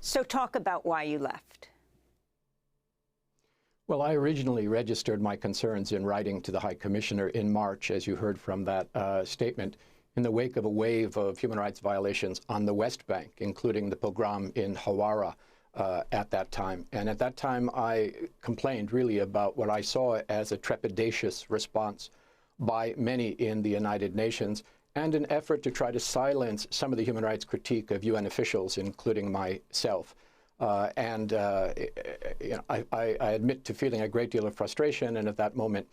So talk about why you left. Well, I originally registered my concerns in writing to the High Commissioner in March, as you heard from that statement, in the wake of a wave of human rights violations on the West Bank, including the pogrom in Hawara at that time. And at that time, I complained really about what I saw as a trepidatious response by many in the United Nations and an effort to try to silence some of the human rights critique of UN officials, including myself. You know, I admit to feeling a great deal of frustration, and at that moment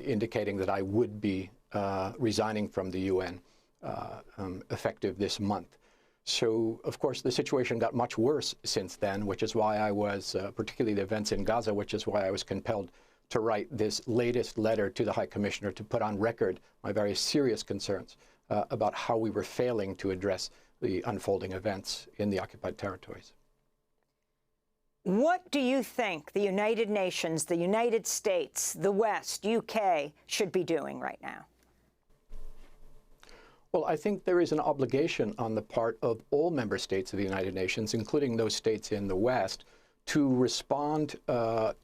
indicating that I would be resigning from the UN effective this month. So, of course, the situation got much worse since then, which is why I was, particularly the events in Gaza, which is why I was compelled to write this latest letter to the High Commissioner to put on record my very serious concerns about how we were failing to address the unfolding events in the occupied territories. What do you think the United Nations, the United States, the West, UK should be doing right now? Well, I think there is an obligation on the part of all member states of the United Nations, including those states in the West, to respond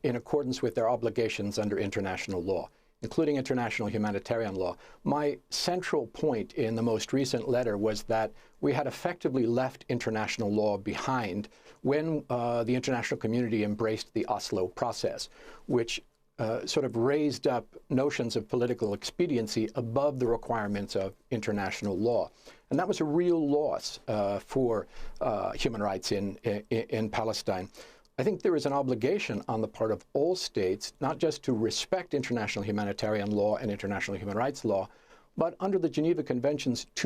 in accordance with their obligations under international law, including international humanitarian law. My central point in the most recent letter was that we had effectively left international law behind when the international community embraced the Oslo process, which sort of raised up notions of political expediency above the requirements of international law. And that was a real loss for human rights in Palestine. I think there is an obligation on the part of all states, not just to respect international humanitarian law and international human rights law, but under the Geneva Conventions to